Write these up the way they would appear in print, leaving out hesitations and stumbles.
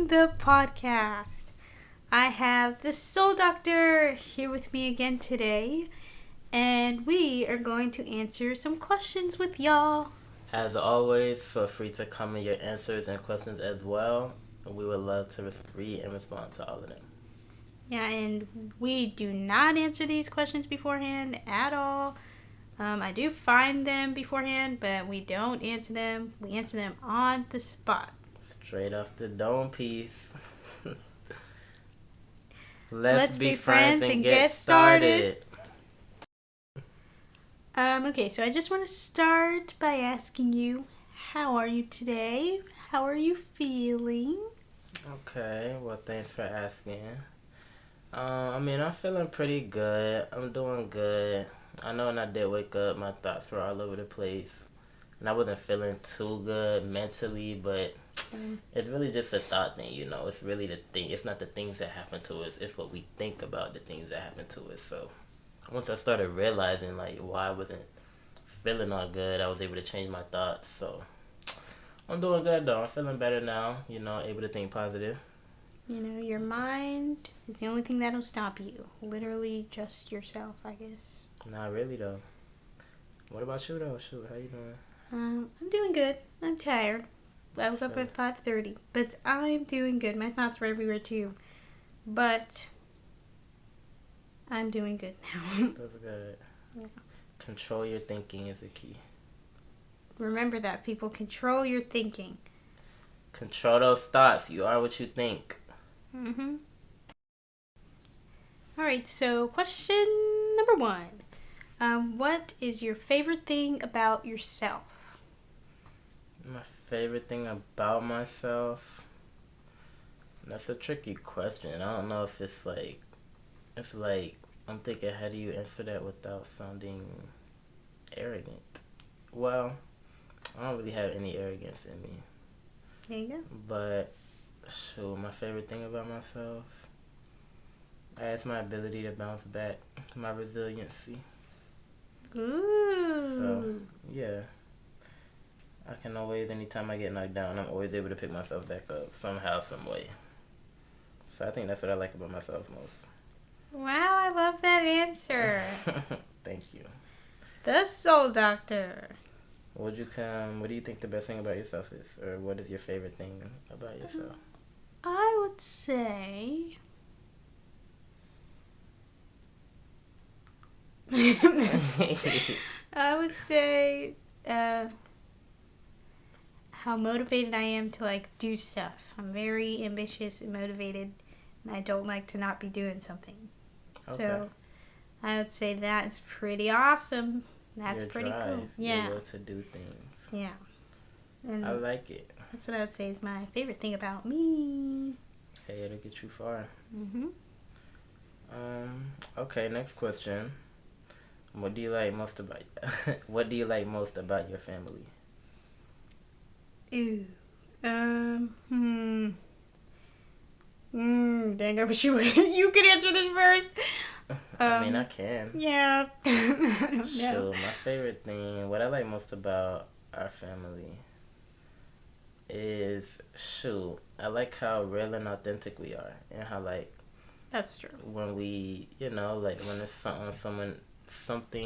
joining the podcast. I have the Soul Doctor here with me again today, and we are going to answer some questions with y'all. As always, feel free to comment your answers and questions as well. We would love to read and respond to all of them. Yeah, and we do not answer these questions beforehand at all. I do find them beforehand, but we don't answer them. We answer them on the spot. Straight off the dome piece. Let's be friends and get started. Okay, so I just want to start by asking you, how are you today? How are you feeling? Okay, well, thanks for asking. I'm feeling pretty good. I'm doing good. I know when I did wake up, my thoughts were all over the place. And I wasn't feeling too good mentally, but it's really just a thought thing, you know. It's really the thing. It's not the things that happen to us. It's what we think about the things that happen to us. So once I started realizing, like, why I wasn't feeling all good, I was able to change my thoughts. So I'm doing good, though. I'm feeling better now, you know, able to think positive. You know, your mind is the only thing that'll stop you. Literally just yourself, I guess. Not really, though. What about you, though? Shoot, how you doing? I'm doing good. I'm tired. I woke up at 5:30, but I'm doing good. My thoughts were everywhere, too. But I'm doing good now. That's good. Yeah. Control your thinking is the key. Remember that, people. Control your thinking. Control those thoughts. You are what you think. Mm-hmm. All right, so question number 1. What is your favorite thing about yourself? My favorite thing about myself? That's a tricky question. I don't know if it's like I'm thinking, how do you answer that without sounding arrogant? Well, I don't really have any arrogance in me. There you go. But, shoot, my favorite thing about myself? It's my ability to bounce back, my resiliency. Ooh. So, yeah. I can always, anytime I get knocked down, I'm always able to pick myself back up somehow, some way. So I think that's what I like about myself most. Wow, I love that answer. Thank you. The Soul Doctor. What do you think the best thing about yourself is? Or what is your favorite thing about yourself? I would say... I would say how motivated I am to, like, do stuff. I'm very ambitious and motivated, and I don't like to not be doing something. Okay. So I would say that's pretty awesome. That's your pretty drive, cool. Yeah. Your will to do things. Yeah. And I like it. that's what I would say is my favorite thing about me. Hey, it'll get you far. Mm-hmm. Okay, next question. What do you like most about what do you like most about your family? Ooh. Dang, I wish you could answer this first. I mean, I can. Yeah. I don't know. Sure, my favorite thing, what I like most about our family is, I like how real and authentic we are. And how, like, That's true. when we, you know, like, when it's something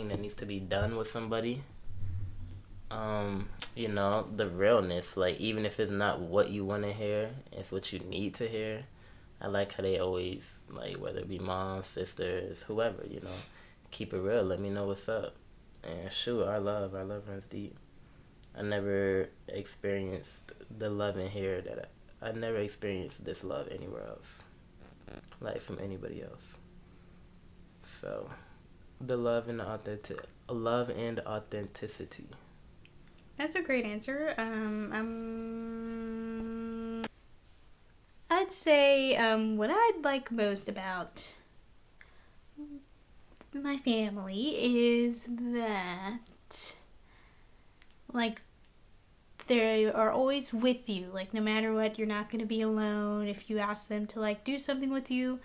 that needs to be done with somebody, you know, the realness, like, even if it's not what you want to hear, it's what you need to hear. I like how they always, like, whether it be moms, sisters, whoever, you know, keep it real, let me know what's up. And our love runs deep. I never experienced the love in here that I never experienced this love anywhere else, like from anybody else. So, the love and authenticity. That's a great answer. I'd say what I'd like most about my family is that, like, they are always with you. Like, no matter what, you're not going to be alone. If you ask them to, like, do something with you,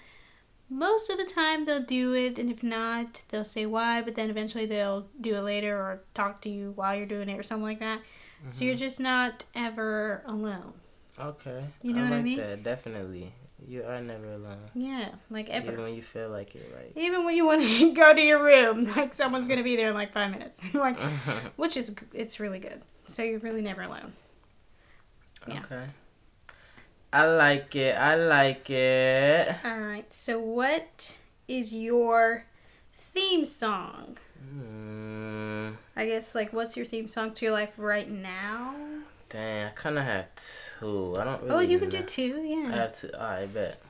most of the time they'll do it, and if not, they'll say why, but then eventually they'll do it later or talk to you while you're doing it or something like that. Mm-hmm. So you're just not ever alone. Okay. You know I what I like mean? that. Definitely. You are never alone. Yeah, like Even ever. when you feel like it, right? Even when you want to go to your room, like someone's gonna be there in like 5 minutes. Like, which is it's really good. So you're really never alone. Yeah. Okay. I like it. I like it. All right. So what is your theme song? I guess like what's your theme song to your life right now? Dang, I kind of have two. I don't Oh, really you can know. do two. I Yeah. have two. I bet.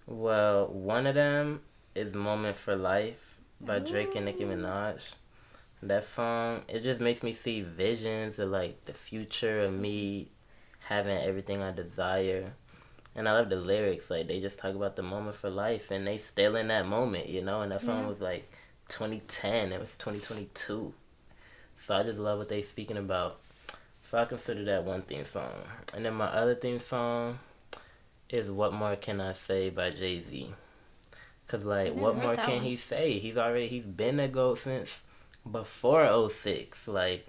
Well, one of them is "Moment for Life" by Drake and Nicki Ooh. Minaj. That song, it just makes me see visions of like the future of me having everything I desire. And I love the lyrics. Like they just talk about the moment for life, and they still in that moment, you know. And that song Yeah. was like 2010. It was 2022. So I just love what they speaking about. So I consider that one theme song. And then my other theme song is "What More Can I Say" by Jay-Z. Cause I like, never what heard more that can one. he say? He's been a GOAT since before '06. Like,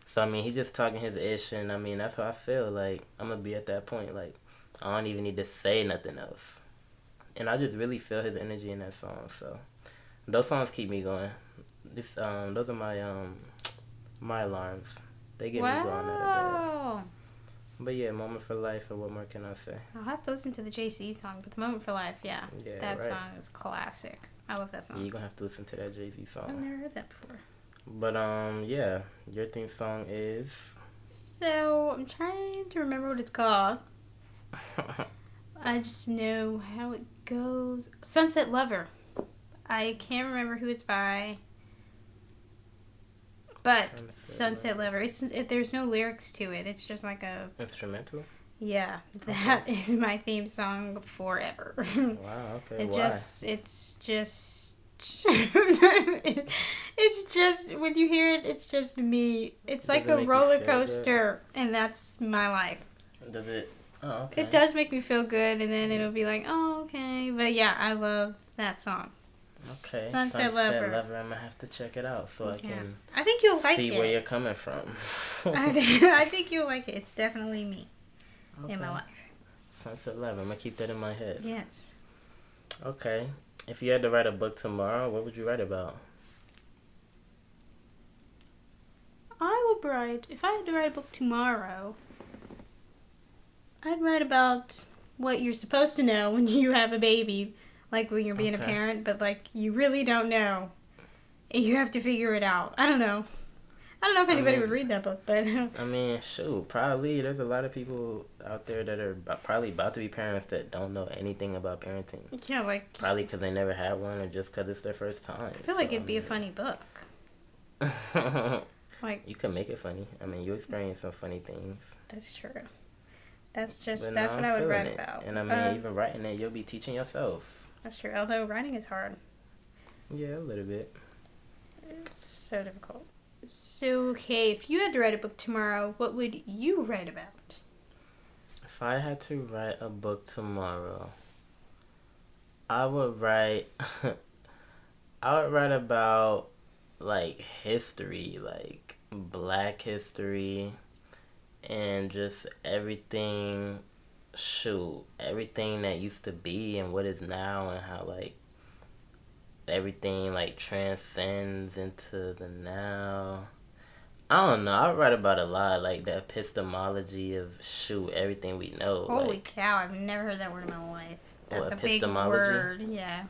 so I mean, he's just talking his ish, and I mean that's how I feel. Like I'm gonna be at that point. Like I don't even need to say nothing else, and I just really feel his energy in that song. So those songs keep me going. Those are my alarms. They get me going out of bed. Wow. But yeah, "Moment for Life" or "What More Can I Say." I'll have to listen to the JC song, but the Moment for Life, yeah, Yeah, that right. song is classic. I love that Yeah, song. you're gonna have to listen to that Jay-Z I've song. never heard that before. But yeah, your theme song is. So I'm trying to remember what it's called. I just know how it goes. Sunset Lover. I can't remember who it's by, but Sunset Lover. There's no lyrics to it. It's just like a Instrumental? yeah. That is my theme song forever. Wow, okay. Why? It's just it's just when you hear it, it's just me. It's Does like it a make you roller feel good? coaster, and that's my life. Does it? Oh, okay. It does make me feel good, and then it'll be like, oh, okay. But yeah, I love that song. Okay. Sunset Lover. I'm gonna have to check it out so I can I think you'll like see where it. you're coming from. I think you'll like it. It's definitely me in my life. Sunset Lover. I'm gonna keep that in my head. Yes. Okay. If you had to write a book tomorrow, what would you write about? If I had to write a book tomorrow, I'd write about what you're supposed to know when you have a baby, like when you're being a parent, but like you really don't know. And you have to figure it out. I don't know. I don't know if anybody would read that book, but I mean, shoot, probably there's a lot of people out there that are probably about to be parents that don't know anything about parenting. yeah, like Probably because they never had one or just because it's their first time. I feel like it'd be a funny book. Like you can make it funny. I mean, you experience some funny things. that's true. That's But what I'm I would feeling write it. about. And I mean, even writing it, you'll be teaching yourself. That's true. Although writing is hard. Yeah, a little bit. It's so difficult. So, okay, if you had to write a book tomorrow, what would you write about? If I had to write a book tomorrow, I would write. I would write about like history, like Black history, and just everything. Shoot, everything that used to be and what is now, and how like everything like transcends into the now. I don't know. I write about a lot, like the epistemology of everything we know. Holy like, cow, I've never heard that word in my life. That's a big epistemology? word. Yeah.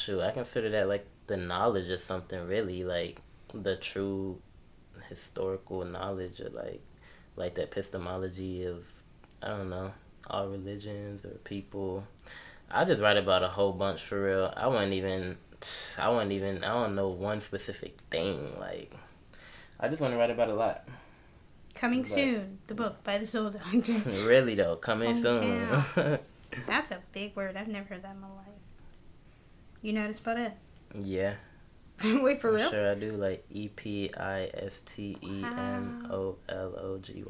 I consider that like the knowledge of something, really, like the true historical knowledge of like the epistemology of, I don't know, all religions or people. I just write about a whole bunch for real. I don't know one specific thing. Like, I just want to write about a lot. Coming soon, the book by the Soul Doctor. Really though, coming soon. That's a big word. I've never heard that in my life. You know how to spell it? Yeah. Wait, for real? Sure I do. Like EPISTEMOLOGY.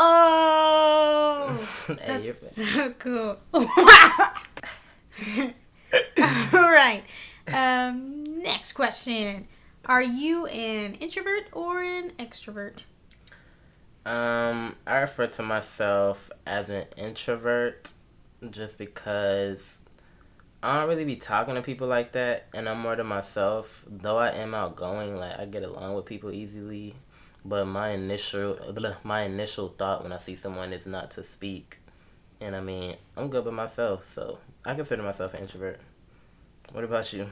Oh, Hey, that's so cool. All right. Next question. Are you an introvert or an extrovert? I refer to myself as an introvert just because I don't really be talking to people like that, and I'm more to myself. Though I am outgoing, like I get along with people easily, but my initial thought when I see someone is not to speak. And I mean, I'm good with myself, so I consider myself an introvert. What about you?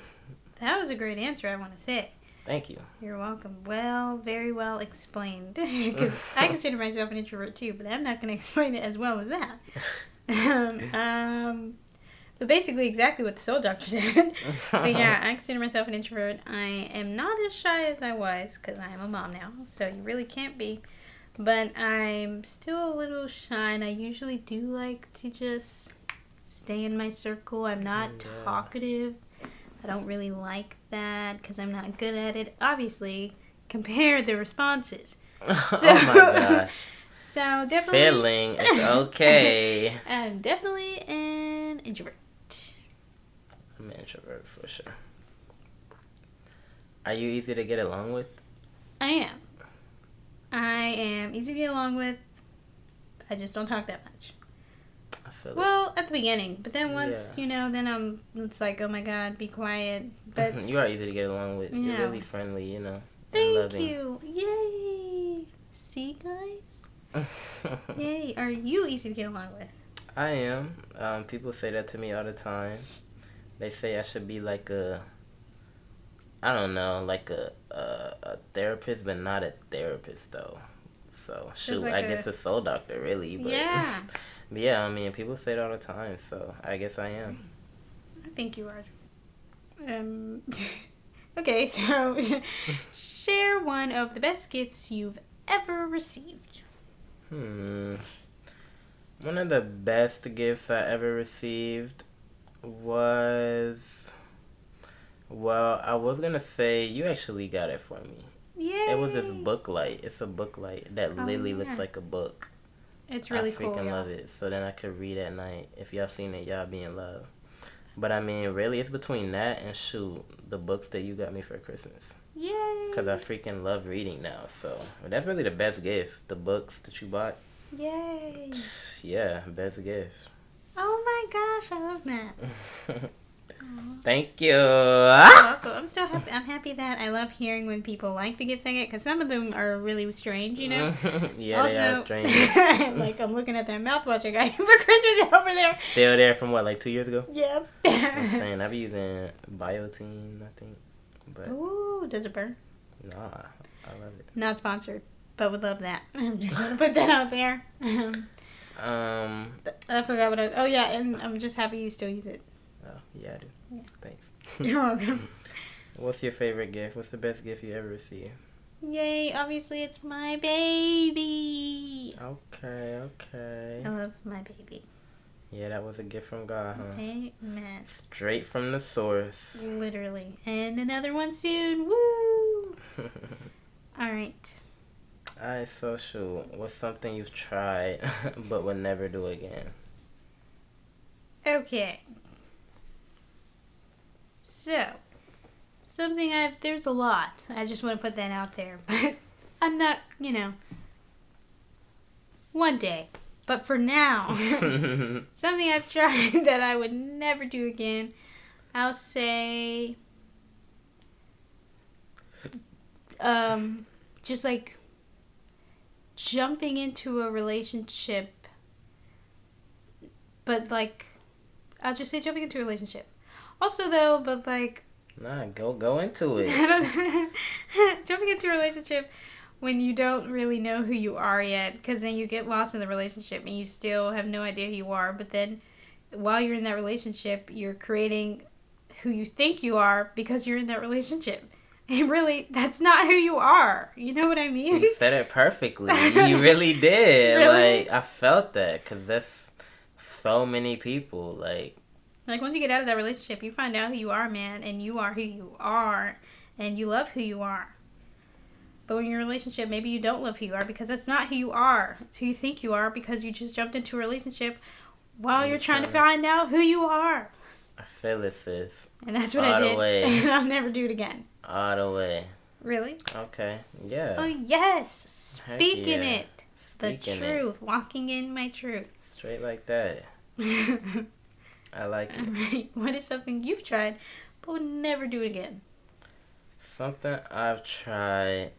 That was a great answer, I want to say. Thank you. You're welcome. Well, very well explained. Because I consider myself an introvert too, but I'm not going to explain it as well as that. But basically exactly what the soul doctor said. But yeah, I consider myself an introvert. I am not as shy as I was because I am a mom now, so you really can't be. But I'm still a little shy, and I usually do like to just stay in my circle. I'm not talkative. I don't really like that because I'm not good at it. Obviously, compare the responses. So, Oh my gosh. So definitely. Failing is okay. I'm definitely an introvert. I'm an introvert for sure. Are you easy to get along with? I am. I am easy to get along with. I just don't talk that much. I feel Well, at the beginning, but then once, Yeah. then it's like, oh my god, be quiet. But You are easy to get along with. You're Yeah. really friendly, and thank loving. you. Yay. See, guys? Yay. Are you easy to get along with? I am. People say that to me all the time. They say I should be like I don't know, like a therapist, but not a therapist though. So shoot, like I guess a soul doctor really, but Yeah. but yeah, I mean people say it all the time, so I guess I am. I think you are. Okay, so share one of the best gifts you've ever received. One of the best gifts I ever received was, well, I was gonna say you actually got it for me. Yay! It was this book light. It's a book light that literally yeah. looks like a book. It's really I cool. freaking Yeah. love it. So then I could read at night. If y'all seen it, y'all be in love. But I mean, really, it's between that and shoot, the books that you got me for Christmas. Yay! Because I freaking love reading now. So that's really the best gift. The books that you bought. Yay! Yeah, best gift. Oh my gosh, I love that. Thank you. You're welcome. I'm so happy. I'm happy that I love hearing when people like the gifts I get because some of them are really strange, Yeah, they are Also, strange. like I'm looking at that mouthwash I got you for Christmas over there. Still there from what, like 2 years ago? Yep. I'm saying I be using Biotine, I think. But Ooh, does it burn? nah, I love it. Not sponsored, but would love that. I'm just gonna put that out there. I forgot what I. Oh yeah, and I'm just happy you still use it. Oh, yeah, I do. Yeah. Thanks. You're welcome. What's your favorite gift? What's the best gift you ever received? Yay! Obviously, it's my baby. Okay. I love my baby. Yeah, that was a gift from God, huh? Amen. Straight from the source. Literally, and another one soon. Woo! All right. Alright, so shoot. What's something you've tried but would never do again? Okay. So, there's a lot. I just want to put that out there. But I'm not, one day. But for now, something I've tried that I would never do again, I'll say, just like jumping into a relationship, but like, I'll just say jumping into a relationship. Also though, but like, Nah, go into it. jumping into a relationship when you don't really know who you are yet, because then you get lost in the relationship and you still have no idea who you are, but then while you're in that relationship, you're creating who you think you are because you're in that relationship. And really, that's not who you are. You know what I mean? You said it perfectly. You really did. Really? Like, I felt that because that's so many people. Like Once you get out of that relationship, you find out who you are, man, and you are who you are, and you love who you are. But when you're in a relationship, maybe you don't love who you are because that's not who you are. It's who you think you are because you just jumped into a relationship while you're trying to find out who you are. I feel it, sis. And that's what All I the did. way. And I'll never do it again. All the way. Really? Okay. Yeah. Oh, yes. Heck Speaking yeah. it. The Speaking it. truth. Walking in my truth. Straight like that. I like it. Alright. What is something you've tried but would never do it again? Something I've tried.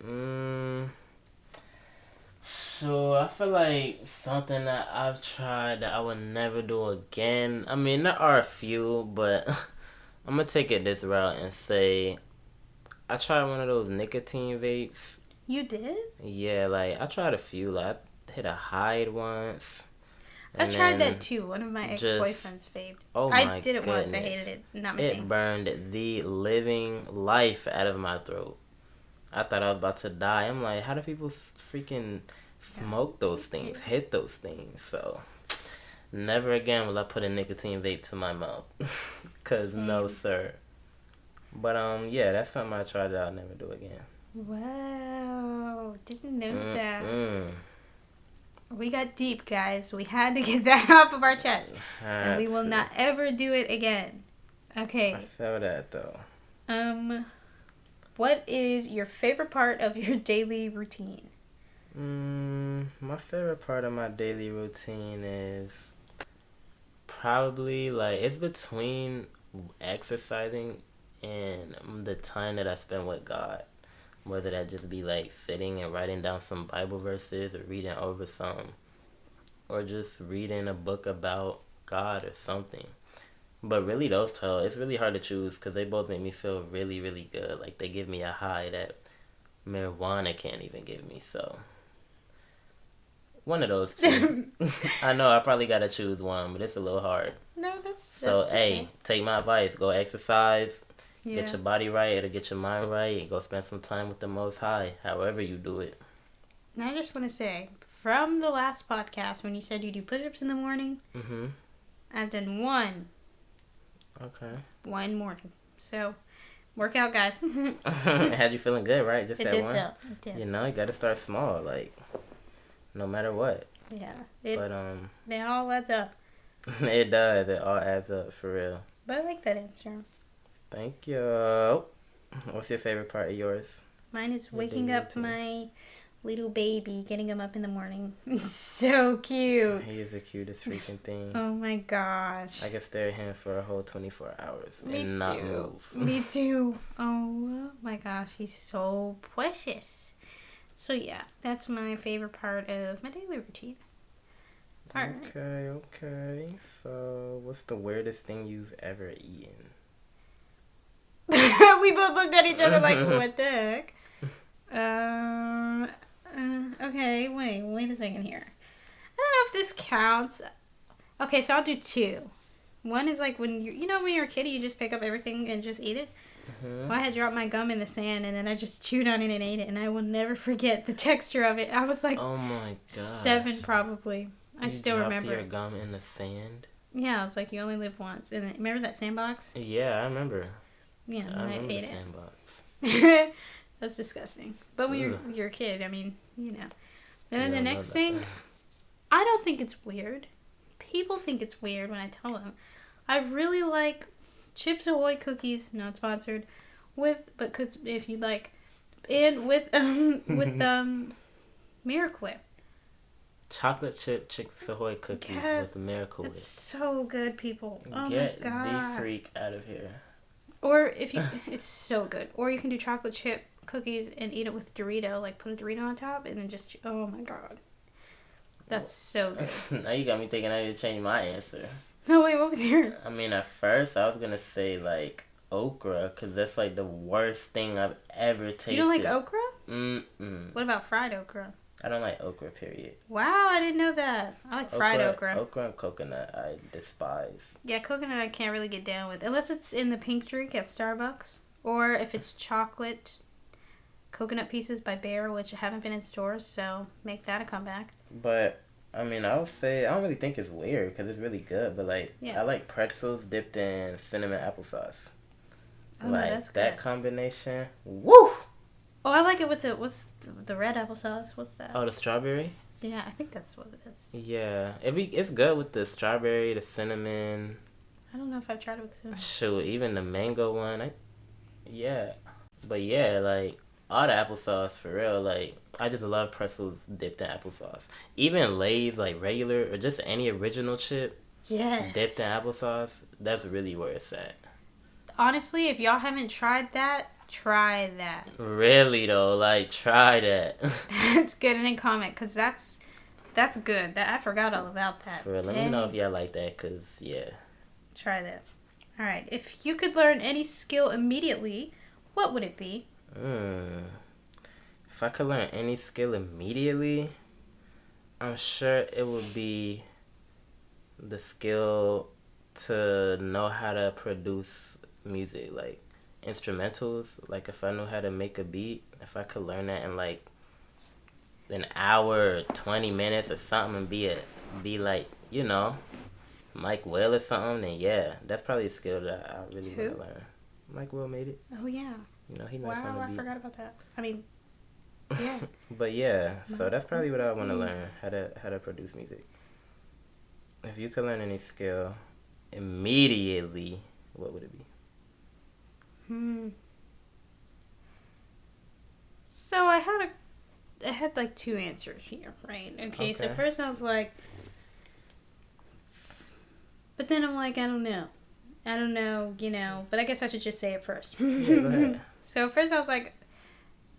So I feel like something that I've tried that I would never do again. I mean, there are a few, but I'm gonna take it this route and say I tried one of those nicotine vapes. You did? Yeah, like I tried a few. Like I hit a hide once, I and tried then that too. One of my just ex-boyfriends vaped. oh I my did it once. I goodness, hated it. Not my it thing. burned the living life out of my throat. I thought I was about to die. I'm like, how do people freaking smoke those things, hit those things? So never again will I put a nicotine vape to my mouth. Cause no Same. sir. But yeah, that's something I tried that I'll never do again. Wow. Didn't know that. Mm-mm. We got deep, guys. We had to get that off of our chest. And we will Had not to. ever do it again. I Okay. feel that though. What is your favorite part of your daily routine? My favorite part of my daily routine is probably like it's between exercising and the time that I spend with God. Whether that just be like sitting and writing down some Bible verses or reading over some or just reading a book about God or something. But really, those 12, it's really hard to choose because they both make me feel really, really good. Like, they give me a high that marijuana can't even give me. So, one of those two. I know I probably got to choose one, but it's a little hard. No, So, that's hey, okay. take my advice. Go exercise. Yeah. Get your body right. It'll get your mind right. And go spend some time with the Most High, however you do it. And I just want to say, from the last podcast when you said you do push-ups in the morning, Mm-hmm. I've done one Okay. morning. So, work out, guys. Had you feeling good, right? Just It that did one? though. It did. You know, you got to start small, like, no matter what. Yeah. But, They all adds up. it does. It all adds up, for real. But I like that answer. Thank you. What's your favorite part of yours? Mine is Your waking daily up routine. my little baby, getting him up in the morning. So cute. He is the cutest freaking thing. Oh my gosh. I can stare at him for a whole 24 hours Me and not too. move. Me too. Oh my gosh, he's so precious. So yeah, that's my favorite part of my daily routine. Alright. Okay. So, what's the weirdest thing you've ever eaten? We both looked at each other like, what the heck? Okay, wait a second here. I don't know if this counts. Okay, so I'll do two. One is like when when you're a kid, you just pick up everything and just eat it. Mm-hmm. Well, I had dropped my gum in the sand and then I just chewed on it and ate it, and I will never forget the texture of it. I was like Oh my gosh. 7 probably. I You still dropped remember. your gum in the sand? Yeah, I was like, you only live once. And remember that sandbox? Yeah, I remember. Yeah, I and I remember ate the it. sandbox. That's disgusting. But when Ugh. you're a kid, I mean, And then Yeah, the I next love that. thing, I don't think it's weird. People think it's weird when I tell them. I really like Chips Ahoy cookies, not sponsored, but if you'd like, and with Miracle Whip. Chocolate chip Chips Ahoy cookies Yes, with Miracle Whip. It's so good, people. Oh Get my god. the freak out of here. Or if you, it's so good. Or you can do chocolate chip cookies and eat it with Dorito. Like put a Dorito on top and then just, oh my god. That's so good. Now you got me thinking I need to change my answer. No, wait, what was yours? I mean, at first I was gonna say like okra, cause that's like the worst thing I've ever tasted. You don't like okra? Mm-mm. What about fried okra? I don't like okra, period. Wow, I didn't know that. I like fried okra. Okra and coconut, I despise. Yeah, coconut I can't really get down with. Unless it's in the pink drink at Starbucks. Or if it's chocolate coconut pieces by Bear, which haven't been in stores, so make that a comeback. But, I mean, I would say, I don't really think it's weird, because it's really good, but like, Yeah. I like pretzels dipped in cinnamon applesauce. Oh, like, that's that good. combination, woo! Oh, I like it with what's the red applesauce? What's that? Oh, the strawberry? Yeah, I think that's what it is. Yeah, it's good with the strawberry, the cinnamon. I don't know if I've tried it with cinnamon. Shoot, even the mango one. Yeah. But yeah, like, all the applesauce for real. Like I just love pretzels dipped in applesauce. Even Lay's like regular or just any original chip dipped in Yes. applesauce. That's really where it's at. Honestly, if y'all haven't tried that, try that. Really though, like try that. That's good in a comment because that's good. That I forgot all about that. For real. Let me know if Dang. y'all like that, cause yeah. Try that. All right. If you could learn any skill immediately, what would it be? Mm. If I could learn any skill immediately, I'm sure it would be the skill to know how to produce music, like instrumentals. Like if I knew how to make a beat, if I could learn that in like an hour, 20 minutes or something, and be like Mike Will or something, then yeah, that's probably a skill that I really want Who? to learn. Mike Will made it. Oh yeah. He knows on Wow, the I beat. forgot about that. I mean, yeah. But yeah, so that's probably what I want to Mm. learn, how to produce music. If you could learn any skill immediately, what would it be? Hmm. So I had like two answers here, right? Okay, so Okay. first I was like, but then I'm like, I don't know. I don't know, but I guess I should just say it first. Yeah, go ahead. So first I was like,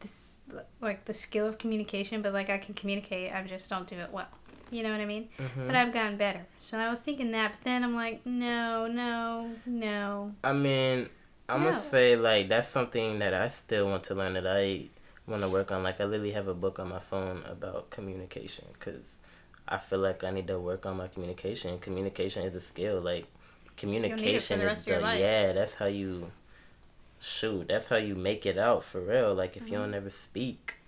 this, like the skill of communication, but like I can communicate, I just don't do it well. You know what I mean? But I've gotten better. So I was thinking that, but then I'm like, no, no, no, I mean, I'm gonna no. say like that's something that I still want to learn, that I want to work on. Like I literally have a book on my phone about communication because I feel like I need to work on my communication. Communication is a skill. Like You'll need it for communication the is rest of your life. that's how you shoot. That's how you make it out for real. Like if you don't ever speak,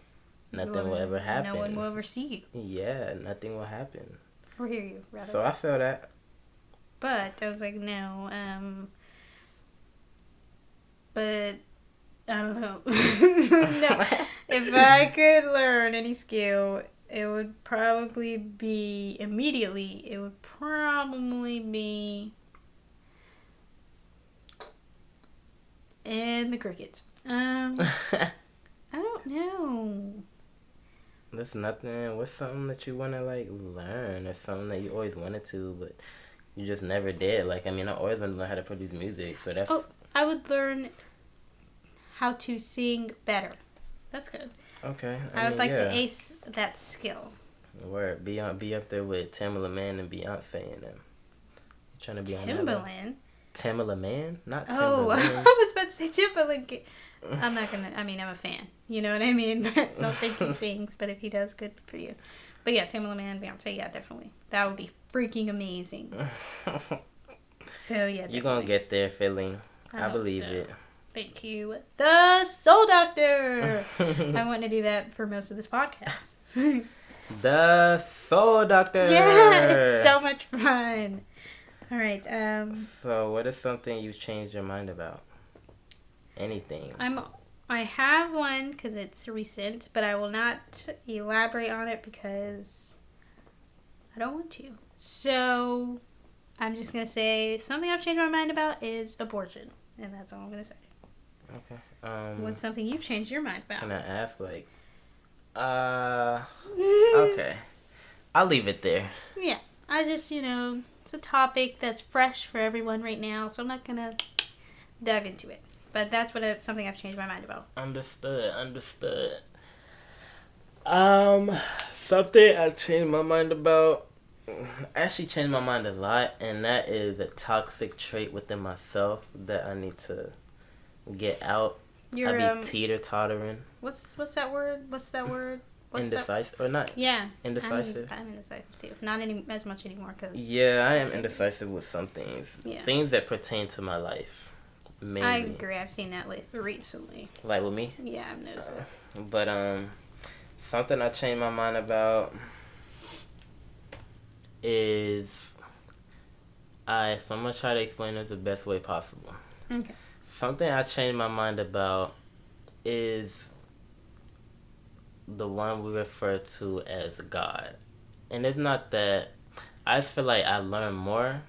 nothing will ever happen. No one will ever see you Yeah, nothing will happen. or hear you, rather. So I feel that. But I was like, no, but I don't know. No. If I could learn any skill, it would probably be immediately. It would probably be and the crickets. I don't know. That's nothing. What's something that you want to like learn, or something that you always wanted to, but you just never did? Like, I mean, I always wanted to learn how to produce music, so that's Oh, I would learn how to sing better. That's good. okay. I would mean, like yeah. to ace that skill. Word, be up there with Timbaland and Beyonce and them. You trying to be on that level? Timbaland. Timbaland, not Oh, I Timberland. was about to say Timbaland. I'm not gonna. I mean, I'm a fan. You know what I mean? I don't think he sings, but if he does, good for you. But yeah, Timbaland, Beyonce, yeah, definitely. That would be freaking amazing. So yeah, definitely. You gonna get there, Philly. I hope believe so. it. Thank you, the Soul Doctor. I want to do that for most of this podcast. The Soul Doctor. Yeah, it's so much fun. All right. So, what is something you've changed your mind about? Anything. I have one because it's recent, but I will not elaborate on it because I don't want to. So I'm just gonna say something I've changed my mind about is abortion, and that's all I'm gonna say. Okay. What's something you've changed your mind about? Can I ask, like, okay. I'll leave it there. Yeah, I just it's a topic that's fresh for everyone right now, so I'm not gonna dive into it. But that's something I've changed my mind about. Understood. Something I changed my mind about. I actually changed my mind a lot, and that is a toxic trait within myself that I need to get out. You're I be teeter-tottering. What's that word? Indecisive or not? Yeah, Indecisive. I'm indecisive too. Not as much anymore because Yeah, I am indecisive with some things. Yeah. Things that pertain to my life. Mainly. I agree. I've seen that recently. Like with me? Yeah, I've noticed it. But something I changed my mind about is so I'm gonna try to explain this the best way possible. Okay. Something I changed my mind about is the one we refer to as God. And it's not that I just feel like I learned more,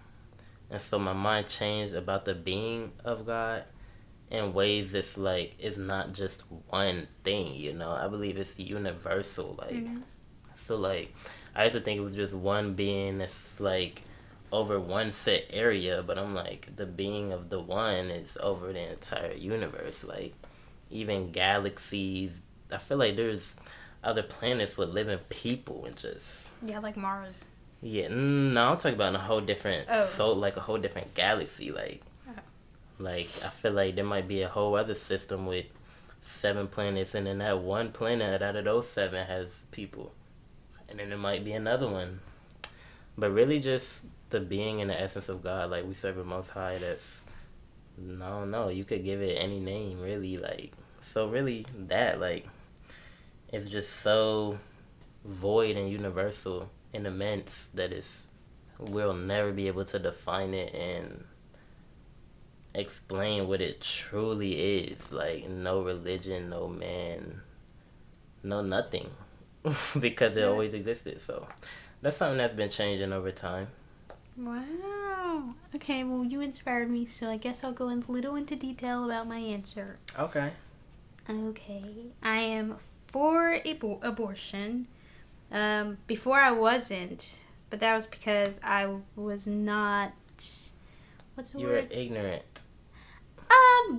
and so my mind changed about the being of God. in ways it's like it's not just one thing, you know. I believe it's universal, like Mm-hmm. so like I used to think it was just one being that's like over one set area, but I'm like the being of the one is over the entire universe. Like even galaxies. I feel like there's other planets with living people and just Yeah, like Mars. yeah. No, I'm talking about in a whole different Oh. like a whole different galaxy. Oh. Like I feel like there might be a whole other system with 7 planets, and then that one planet out of those 7 has people, and then there might be another one. But really, just the being and the essence of God. Like we serve the Most High. That's no, no. You could give it any name, really. Like so, really, that like it's just so void and universal and immense that it's we'll never be able to define it and explain what it truly is. Like no religion, no man, no nothing, because it Yeah. always existed. So that's something that's been changing over time. Wow. Okay, well, you inspired me, so I guess I'll go a little into detail about my answer. Okay. Okay. I am for abortion. Before I wasn't, but that was because I was not. What's the You were word? ignorant.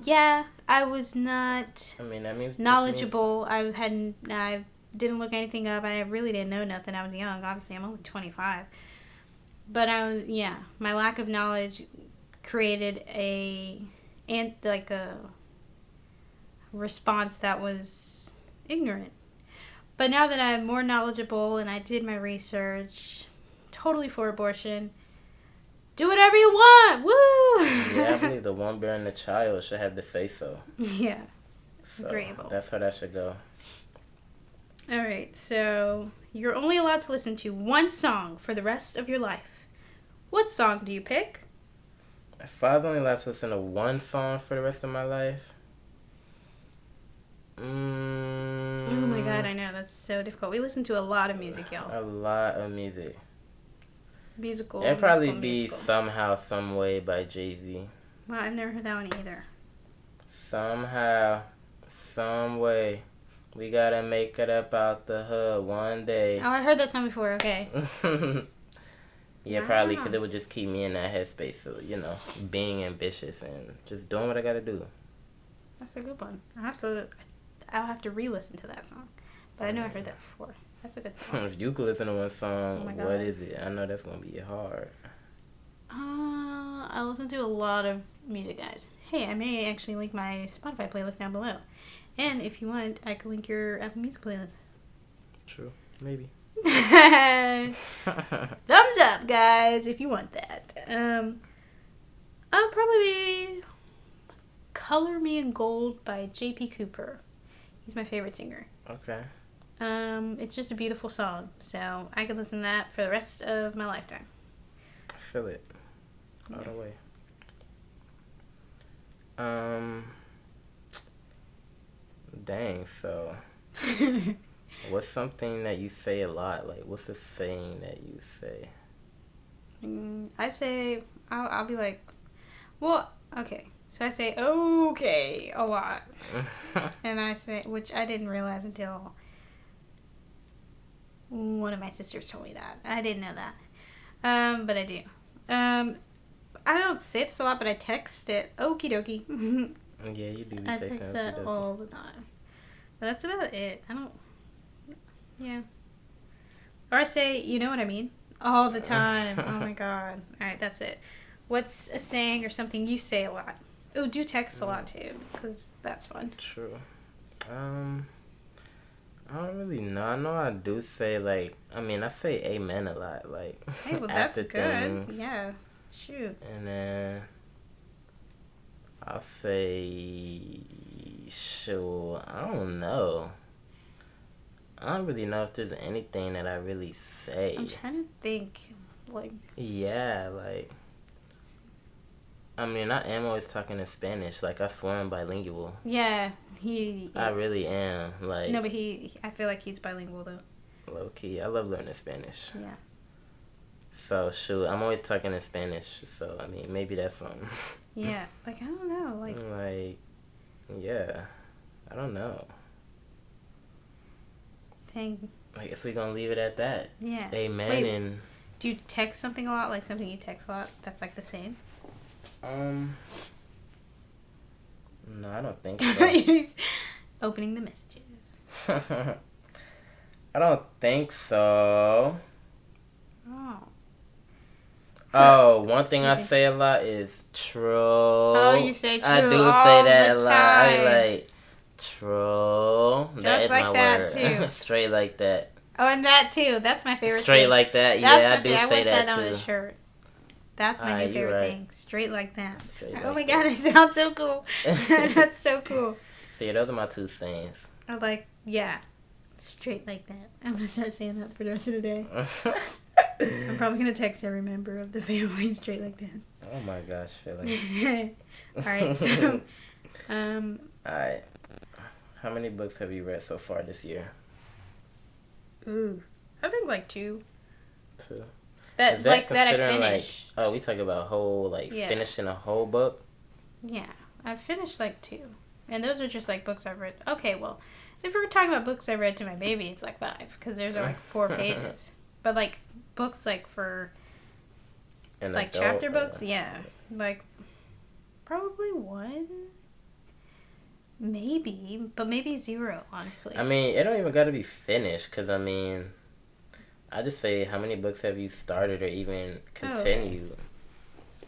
Yeah, I was not I mean, that means knowledgeable. I didn't look anything up. I really didn't know nothing. I was young. Obviously, I'm only 25. But my lack of knowledge created a response that was ignorant. But now that I'm more knowledgeable and I did my research, totally for abortion. Do whatever you want. Woo! Yeah, I believe the one bearing the child should have the say so. Yeah. So Agreeable. that's how that should go. All right. So you're only allowed to listen to one song for the rest of your life. What song do you pick? If I was only allowed to listen to one song for the rest of my life, Oh my God, I know that's so difficult. We listen to a lot of music, y'all. a lot of music. Musical. It'd probably musical, be musical. Somehow, Some Way by Jay-Z. Well, I've never heard that one either. Somehow, some way, we gotta make it up out the hood one day. Oh, I heard that song before. Okay. Yeah, probably because it would just keep me in that headspace. So, you know, being ambitious and just doing what I gotta do. That's a good one. I'll have to re-listen to that song. But I know I heard that before. That's a good song. If you could listen to one song, Oh my God. what is it? I know that's gonna be hard. I listen to a lot of music, guys. Hey, I may actually link my Spotify playlist down below. And if you want, I can link your Apple Music playlist. True, maybe. Thumbs up, guys, if you want that. I'll probably be Color Me in Gold by J.P. Cooper. He's my favorite singer. Okay. It's just a beautiful song, so I could listen to that for the rest of my lifetime. I feel it. All the way. Dang, so what's something that you say a lot? Like, what's a saying that you say? I say, I'll be like, well, okay. So I say, okay, a lot. And I say, which I didn't realize until one of my sisters told me that. I didn't know that. But I do. I don't say this a lot, but I text it, okie dokie. Yeah, you do. I text that all the time. But that's about it. Yeah. Or I say, you know what I mean? All the time. Oh my God. Alright, that's it. What's a saying or something you say a lot? Oh, do text a lot too, because that's fun. True. I don't really know. I know I do say, like, I say amen a lot, like, Hey, well, that's after good. things. Yeah. Shoot. And then I'll say, sure, I don't know. I don't really know if there's anything that I really say. I'm trying to think, like... Yeah, like... I am always talking in Spanish. Like, I swear I'm bilingual. Yeah, he is. I really am. Like... No, but I feel like he's bilingual, though. Low-key. I love learning Spanish. Yeah. So, shoot, I'm always talking in Spanish. So, maybe that's something. Yeah. Like, I don't know. Like... Yeah. I don't know. Dang. I guess we're gonna leave it at that. Yeah. Amen. Wait, And do you text something a lot? Like something you text a lot that's like the same? no, I don't think so. Opening the messages. I don't think so. Oh. Oh, one thing I Excuse me. say a lot is true. Oh, you say true I do all say that the a lot. I be time. like, true. That Just is like my that, word. too. Straight like that. Oh, and that too. That's my favorite Straight thing. like that. That's Yeah, my I do favorite. I say want that that on a too. shirt. That's my new You favorite right. thing. Straight like that. Straight Oh like my god, that. I sound so cool. That's so cool. See, those are my two sayings. I like, yeah. Straight like that. I'm gonna start saying that for the rest of the day. I'm probably gonna text every member of the family straight like that. Oh my gosh, Philly. Alright, so Alright. How many books have you read so far this year? ooh. I think like 2. 2. That Is like that I considering, finished. oh, we talk about whole Yeah. finishing a whole book. Yeah. I finished like 2. And those are just like books I've read. Okay, well, if we're talking about books I read to my baby, it's like 5 because there's like 4 pages. But like books like for like chapter books, yeah, like probably 1, maybe, but maybe 0. Honestly, I mean, it don't even got to be finished because I mean, I just say how many books have you started or even continued?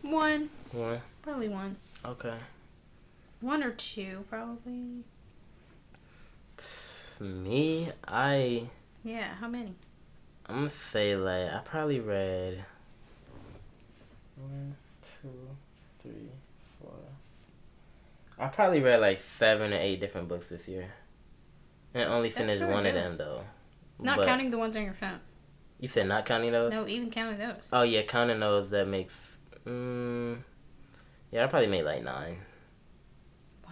1, One. probably 1. Okay. 1 or 2, probably. Me, Yeah, how many? I'm gonna say like I probably read 1, 2, 3, 4. I probably read like 7 or 8 different books this year, and only finished really one good. of them though. Not counting the ones on your phone. You said not counting those? No, even counting those. Oh yeah, counting those that makes. Yeah, I probably made like 9. Wow.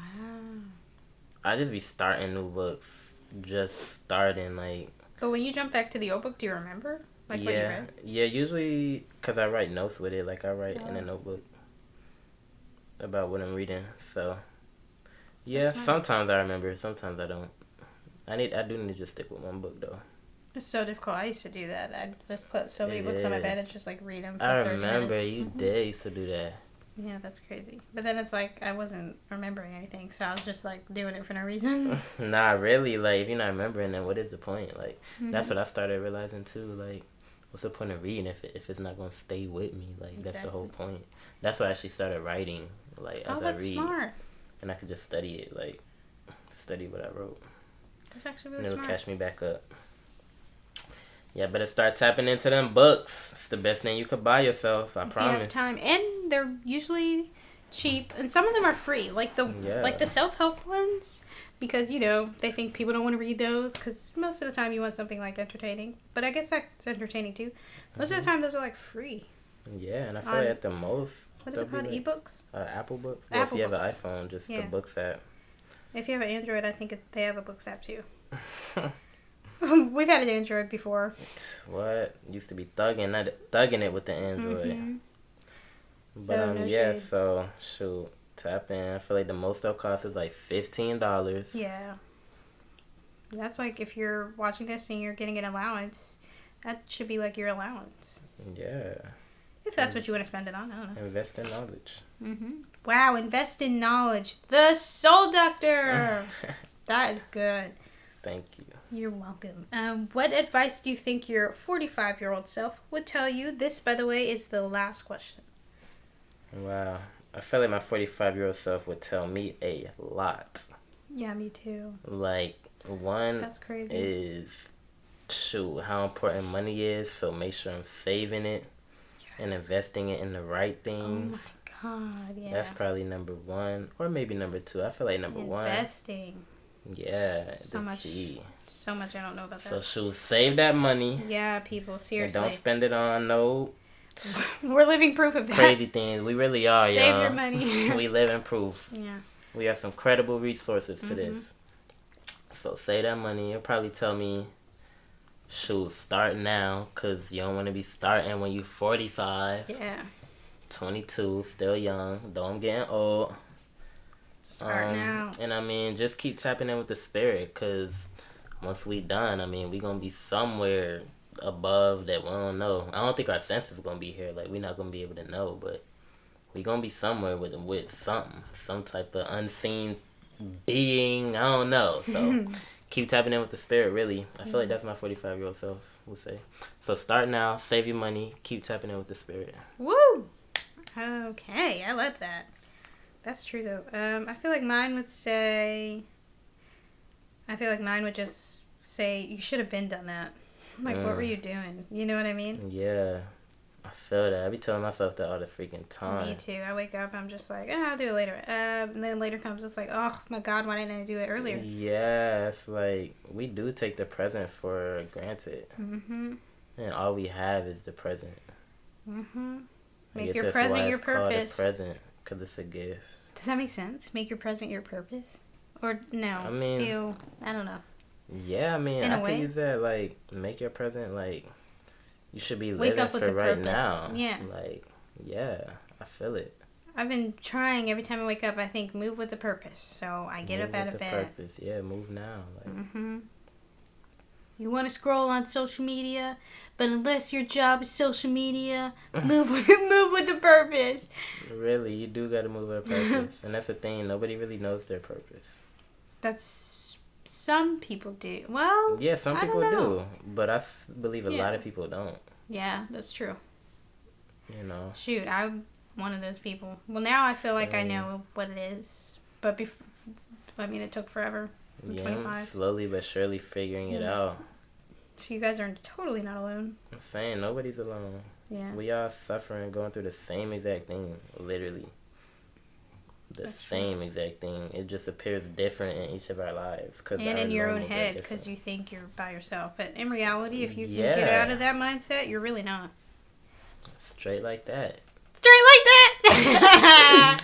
I just be starting new books, just starting like. But when you jump back to the old book, do you remember like what you read? Yeah, usually because I write notes with it. Like I write in a notebook about what I'm reading. So yeah, sometimes I remember, sometimes I don't. I do need to just stick with one book though. It's so difficult. I used to do that. I'd just put so many books on my bed and just like read them for I 30 remember minutes. you did used to do that. Yeah, that's crazy. But then it's like I wasn't remembering anything, so I was just like doing it for no reason. Nah, really, like if you're not remembering, then what is the point? Like that's what I started realizing too. Like, what's the point of reading if it's not gonna stay with me? Like that's the whole point. That's why I actually started writing. Like as I read, smart. and I could just study it. Like study what I wrote. That's actually really and it'll smart. catch me back up. Yeah, better start tapping into them books. It's the best thing you could buy yourself. I promise. You have time, and they're usually cheap, and some of them are free. Like the self-help ones, because they think people don't want to read those because most of the time you want something like entertaining. But I guess that's entertaining too. Most of the time those are like free. Yeah, and I feel like at the most. What is it called? Like, ebooks? Apple Books. Apple if you have an Books. iPhone, just the Books app. If you have an Android, I think they have a Books app too. We've had an Android before. What? Used to be thugging it with the Android. Mm-hmm. But so shoot, tap in. I feel like the most they'll cost is like $15. Yeah. That's like if you're watching this and you're getting an allowance, that should be like your allowance. Yeah. If that's what you want to spend it on, I don't know. Invest in knowledge. Mm-hmm. Wow, invest in knowledge. The Soul Doctor. That is good. Thank you. You're welcome. What advice do you think your 45-year-old self would tell you? This, by the way, is the last question. Wow. I feel like my 45-year-old self would tell me a lot. Yeah, me too. Like, one That's crazy. is, how important money is. So make sure I'm saving it and investing it in the right things. Oh my God, yeah. That's probably number 1. Or maybe number 2. I feel like number 1. Investing. Yeah, So much. key. So much I don't know about that. So save that money. Yeah, people, seriously. And don't spend it on no We're living proof of that. crazy things. We really are, Save y'all. your money. We live in proof. Yeah. We have some credible resources to this. So save that money. You'll probably tell me, start now, because you don't want to be starting when you're 45. Yeah. 22, still young. Though I'm getting old. Starting out. And I mean, just keep tapping in with the spirit, because once we done, I mean, we gonna be somewhere above that we don't know. I don't think our senses gonna be here. Like, we not gonna be able to know, but we gonna be somewhere with something, some type of unseen being. I don't know. So keep tapping in with the spirit. Really, I feel like that's my 45-year-old self would say. So start now, save your money, keep tapping in with the spirit. Woo! Okay, I love that. That's true though. I feel like mine would say. I feel like mine would just say, "You should have been done that." Like, what were you doing? You know what I mean? Yeah, I feel that. I be telling myself that all the freaking time. Me too. I wake up, I'm just like, I'll do it later. And then later comes, it's like, oh my God, why didn't I do it earlier? Yeah, it's like we do take the present for granted. Mm-hmm. And all we have is the present. Mm-hmm. I Make guess your that's present why your it's called purpose. a present, because it's a gift. Does that make sense? Make your present your purpose? Or no? I mean, Ew. I don't know. yeah, I mean, In a I way. could use that, like, make your present, like, you should be Wake living up with for the right purpose. now. Yeah. Like, yeah, I feel it. I've been trying every time I wake up, I think, move with a purpose. So I get Move up out with of the bed. purpose. Yeah, move now. Like, Mm-hmm. You want to scroll on social media, but unless your job is social media, move with the purpose. really, you do got to move with a purpose. And that's the thing. Nobody really knows their purpose. That's some people do. Well, Yeah, some I people don't know. do. But I believe a Yeah. lot of people don't. Yeah, that's true. You know? Shoot, I'm one of those people. Well, now I feel like I Same. know what it is, but I mean, it took forever. I'm Yeah, 25. I'm slowly but surely figuring it Yeah. out. So you guys are totally not alone. I'm saying nobody's alone. Yeah. We all suffering, going through the same exact thing, literally. The That's same exact thing. It just appears different in each of our lives. And in your own head, because you think you're by yourself. But in reality, if you can get Yeah. out of that mindset, you're really not. Straight like that. Straight like that!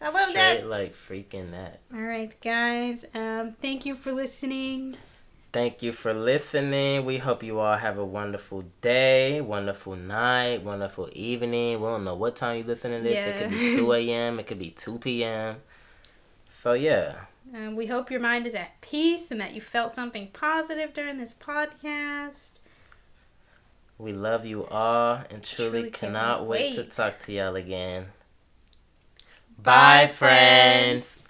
I love that. Straight like freaking that. All right, guys. Thank you for listening. Thank you for listening. We hope you all have a wonderful day, wonderful night, wonderful evening. We don't know what time you listen to this. Yeah. It could be 2 a.m. It could be 2 p.m. So, yeah. We hope your mind is at peace and that you felt something positive during this podcast. We love you all and truly cannot cannot wait to wait. talk to y'all again. Bye, Bye, friends.